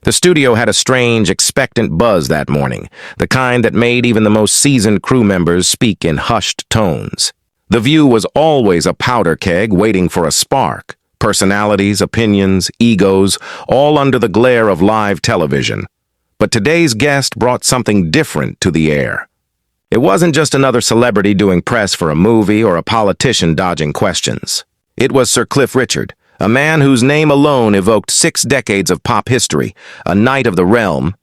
The studio had a strange, expectant buzz that morning, the kind that made even the most seasoned crew members speak in hushed tones. The View was always a powder keg waiting for a spark. Personalities, opinions, egos, all under the glare of live television. But today's guest brought something different to the air. It wasn't just another celebrity doing press for a movie or a politician dodging questions. It was Sir Cliff Richard, a man whose name alone evoked 6 decades of pop history, a knight of the realm,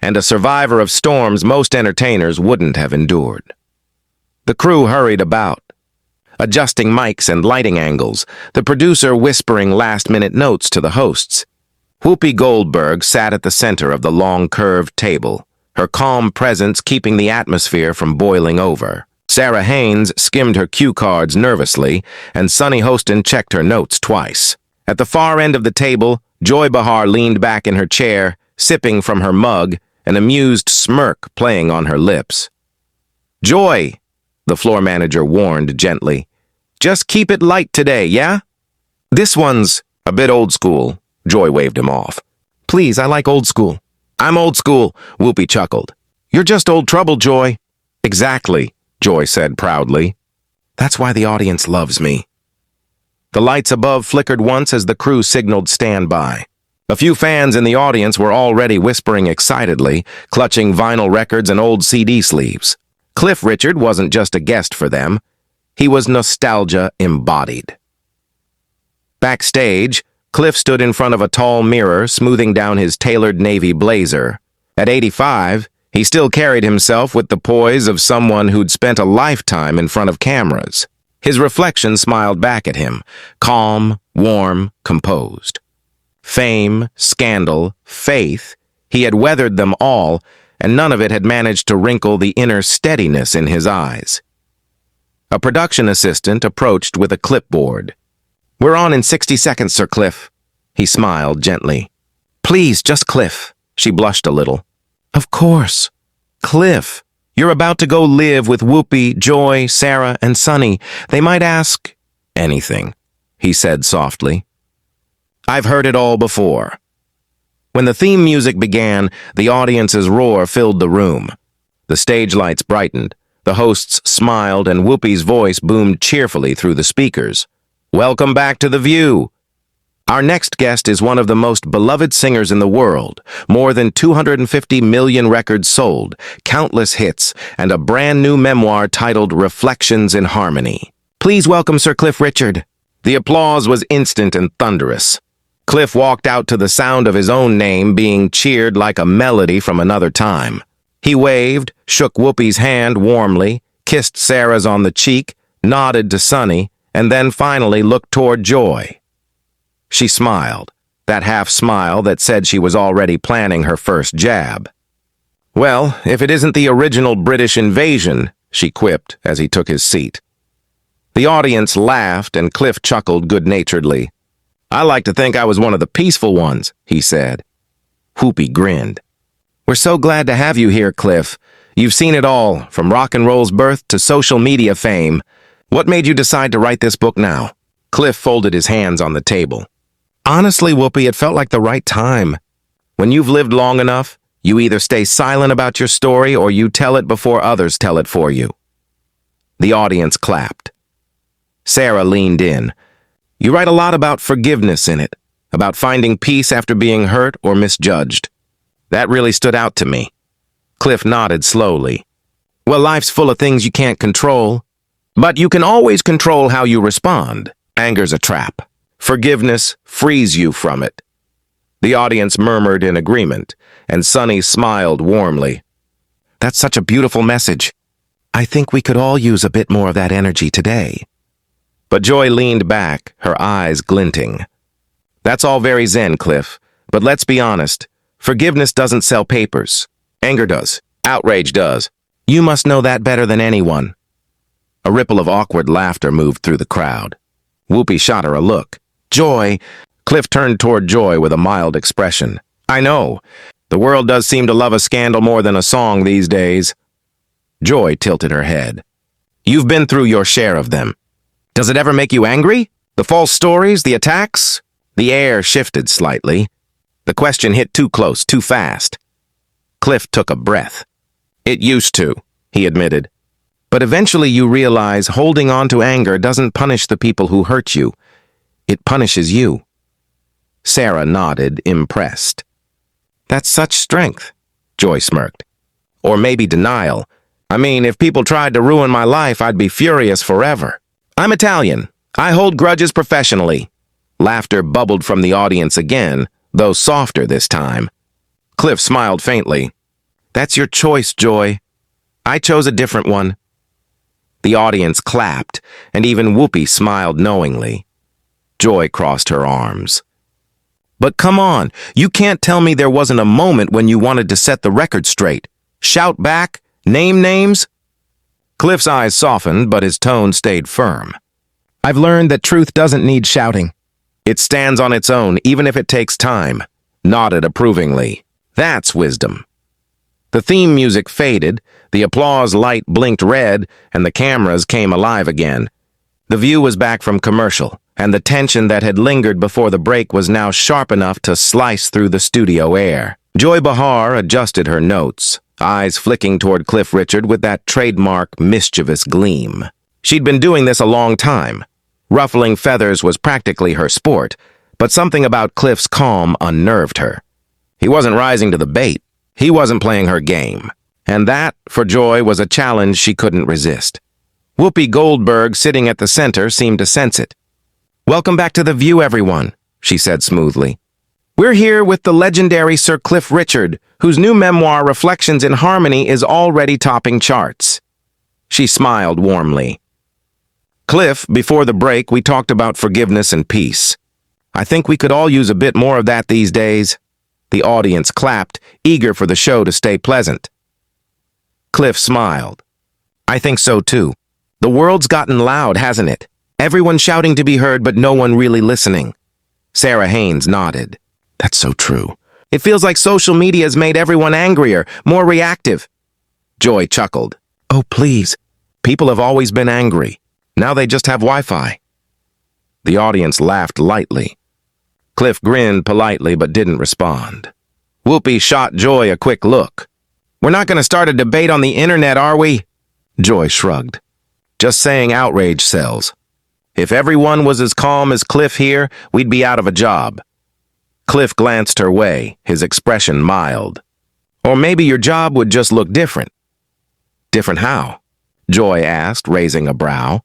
and a survivor of storms most entertainers wouldn't have endured. The crew hurried about, adjusting mics and lighting angles, the producer whispering last-minute notes to the hosts. Whoopi Goldberg sat at the center of the long curved table, her calm presence keeping the atmosphere from boiling over. Sarah Haynes skimmed her cue cards nervously, and Sunny Hostin checked her notes twice. At the far end of the table, Joy Behar leaned back in her chair, sipping from her mug, an amused smirk playing on her lips. "Joy," the floor manager warned gently, "just keep it light today, yeah?" "This one's a bit old school," Joy waved him off. "Please, I like old school." "I'm old school," Whoopi chuckled. "You're just old trouble, Joy." "Exactly," Joy said proudly. "That's why the audience loves me." The lights above flickered once as the crew signaled standby. A few fans in the audience were already whispering excitedly, clutching vinyl records and old CD sleeves. Cliff Richard wasn't just a guest for them. He was nostalgia embodied. Backstage, Cliff stood in front of a tall mirror, smoothing down his tailored navy blazer. At 85, he still carried himself with the poise of someone who'd spent a lifetime in front of cameras. His reflection smiled back at him, calm, warm, composed. Fame, scandal, faith, he had weathered them all, and none of it had managed to wrinkle the inner steadiness in his eyes. A production assistant approached with a clipboard. "We're on in 60 seconds, Sir Cliff." He smiled gently. "Please, just Cliff." She blushed a little. "Of course. Cliff, you're about to go live with Whoopi, Joy, Sarah, and Sunny. They might ask anything," he said softly. "I've heard it all before." When the theme music began, the audience's roar filled the room. The stage lights brightened, the hosts smiled, and Whoopi's voice boomed cheerfully through the speakers. "Welcome back to The View. Our next guest is one of the most beloved singers in the world, more than 250 million records sold, countless hits, and a brand new memoir titled Reflections in Harmony. Please welcome Sir Cliff Richard." The applause was instant and thunderous. Cliff walked out to the sound of his own name being cheered like a melody from another time. He waved, shook Whoopi's hand warmly, kissed Sarah's on the cheek, nodded to Sunny, and then finally looked toward Joy. She smiled, that half-smile that said she was already planning her first jab. "Well, if it isn't the original British invasion," she quipped as he took his seat. The audience laughed and Cliff chuckled good-naturedly. "I like to think I was one of the peaceful ones," he said. Whoopi grinned. "We're so glad to have you here, Cliff. You've seen it all, from rock and roll's birth to social media fame. What made you decide to write this book now?" Cliff folded his hands on the table. "Honestly, Whoopi, it felt like the right time. When you've lived long enough, you either stay silent about your story or you tell it before others tell it for you." The audience clapped. Sarah leaned in. "You write a lot about forgiveness in it, about finding peace after being hurt or misjudged. That really stood out to me." Cliff nodded slowly. "Well, life's full of things you can't control, but you can always control how you respond. Anger's a trap. Forgiveness frees you from it." The audience murmured in agreement, and Sunny smiled warmly. "That's such a beautiful message. I think we could all use a bit more of that energy today." But Joy leaned back, her eyes glinting. "That's all very zen, Cliff, but let's be honest. Forgiveness doesn't sell papers. Anger does. Outrage does. You must know that better than anyone." A ripple of awkward laughter moved through the crowd. Whoopi shot her a look. "Joy," Cliff turned toward Joy with a mild expression. "I know. The world does seem to love a scandal more than a song these days." Joy tilted her head. "You've been through your share of them. Does it ever make you angry? The false stories, the attacks?" The air shifted slightly. The question hit too close, too fast. Cliff took a breath. It used to, he admitted. But eventually you realize holding on to anger doesn't punish the people who hurt you. It punishes you. Sarah nodded, impressed. That's such strength, Joy smirked. Or maybe denial. I mean, if people tried to ruin my life, I'd be furious forever. I'm Italian. I hold grudges professionally. Laughter bubbled from the audience again, though softer this time. Cliff smiled faintly. That's your choice, Joy. I chose a different one. The audience clapped, and even Whoopi smiled knowingly. Joy crossed her arms. But come on, you can't tell me there wasn't a moment when you wanted to set the record straight. Shout back, name names? Cliff's eyes softened, but his tone stayed firm. I've learned that truth doesn't need shouting. It stands on its own, even if it takes time. Nodded approvingly. That's wisdom. The theme music faded, the applause light blinked red, and the cameras came alive again. The view was back from commercial, and the tension that had lingered before the break was now sharp enough to slice through the studio air. Joy Behar adjusted her notes, eyes flicking toward Cliff Richard with that trademark mischievous gleam. She'd been doing this a long time. Ruffling feathers was practically her sport, but something about Cliff's calm unnerved her. He wasn't rising to the bait. He wasn't playing her game. And that, for Joy, was a challenge she couldn't resist. Whoopi Goldberg, sitting at the center, seemed to sense it. Welcome back to The View, everyone, she said smoothly. We're here with the legendary Sir Cliff Richard, whose new memoir, Reflections in Harmony, is already topping charts. She smiled warmly. Cliff, before the break, we talked about forgiveness and peace. I think we could all use a bit more of that these days. The audience clapped, eager for the show to stay pleasant. Cliff smiled. I think so too. The world's gotten loud, hasn't it? Everyone shouting to be heard, but no one really listening. Sarah Haynes nodded. That's so true. It feels like social media's made everyone angrier, more reactive. Joy chuckled. Oh, please. People have always been angry. Now they just have Wi-Fi. The audience laughed lightly. Cliff grinned politely but didn't respond. Whoopi shot Joy a quick look. We're not going to start a debate on the internet, are we? Joy shrugged. Just saying outrage sells. If everyone was as calm as Cliff here, we'd be out of a job. Cliff glanced her way, his expression mild. Or maybe your job would just look different. Different how? Joy asked, raising a brow.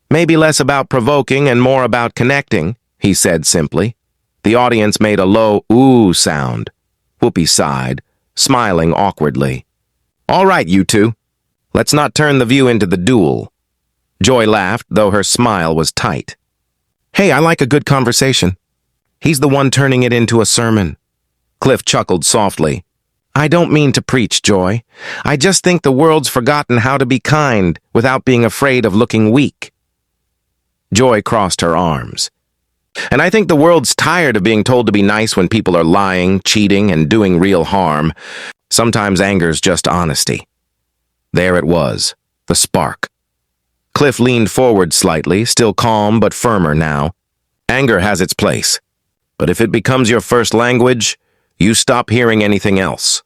Maybe less about provoking and more about connecting, he said simply. The audience made a low ooh sound. Whoopi sighed, smiling awkwardly. All right, you two. Let's not turn the view into the duel. Joy laughed, though her smile was tight. Hey, I like a good conversation. He's the one turning it into a sermon. Cliff chuckled softly. I don't mean to preach, Joy. I just think the world's forgotten how to be kind without being afraid of looking weak. Joy crossed her arms. And I think the world's tired of being told to be nice when people are lying, cheating, and doing real harm. Sometimes anger's just honesty. There it was, the spark. Cliff leaned forward slightly, still calm but firmer now. Anger has its place. But if it becomes your first language, you stop hearing anything else.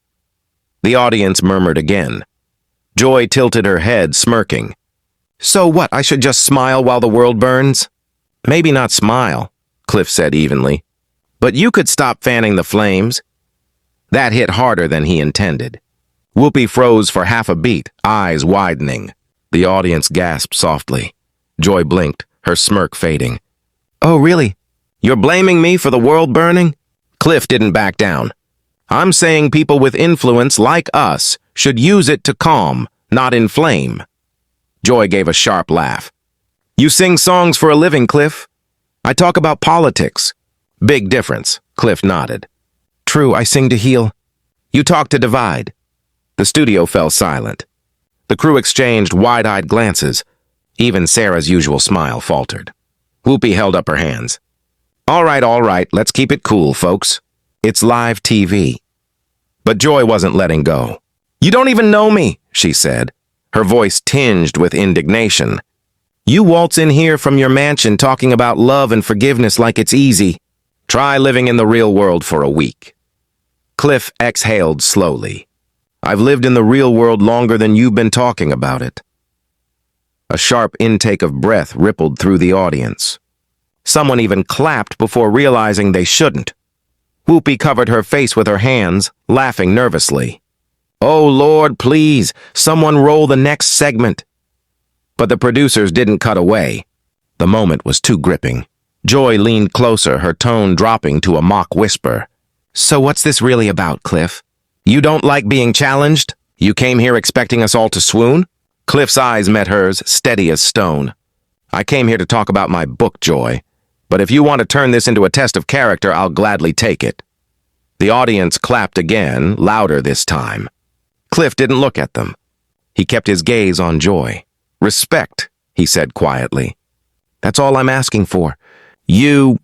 The audience murmured again. Joy tilted her head, smirking. So what, I should just smile while the world burns? Maybe not smile, Cliff said evenly. But you could stop fanning the flames. That hit harder than he intended. Whoopi froze for half a beat, eyes widening. The audience gasped softly. Joy blinked, her smirk fading. Oh, really? You're blaming me for the world burning? Cliff didn't back down. I'm saying people with influence like us should use it to calm, not inflame. Joy gave a sharp laugh. You sing songs for a living, Cliff. I talk about politics. Big difference, Cliff nodded. True, I sing to heal. You talk to divide. The studio fell silent. The crew exchanged wide-eyed glances. Even Sarah's usual smile faltered. Whoopi held up her hands. All right, let's keep it cool, folks. It's live TV. But Joy wasn't letting go. You don't even know me, she said, her voice tinged with indignation. You waltz in here from your mansion talking about love and forgiveness like it's easy. Try living in the real world for a week. Cliff exhaled slowly. I've lived in the real world longer than you've been talking about it. A sharp intake of breath rippled through the audience. Someone even clapped before realizing they shouldn't. Whoopi covered her face with her hands, laughing nervously. "Oh, Lord, please, someone roll the next segment." But the producers didn't cut away. The moment was too gripping. Joy leaned closer, her tone dropping to a mock whisper. "So what's this really about, Cliff? You don't like being challenged? You came here expecting us all to swoon?" Cliff's eyes met hers, steady as stone. "I came here to talk about my book, Joy. But if you want to turn this into a test of character, I'll gladly take it." The audience clapped again, louder this time. Cliff didn't look at them. He kept his gaze on Joy. "Respect," he said quietly. "That's all I'm asking for. You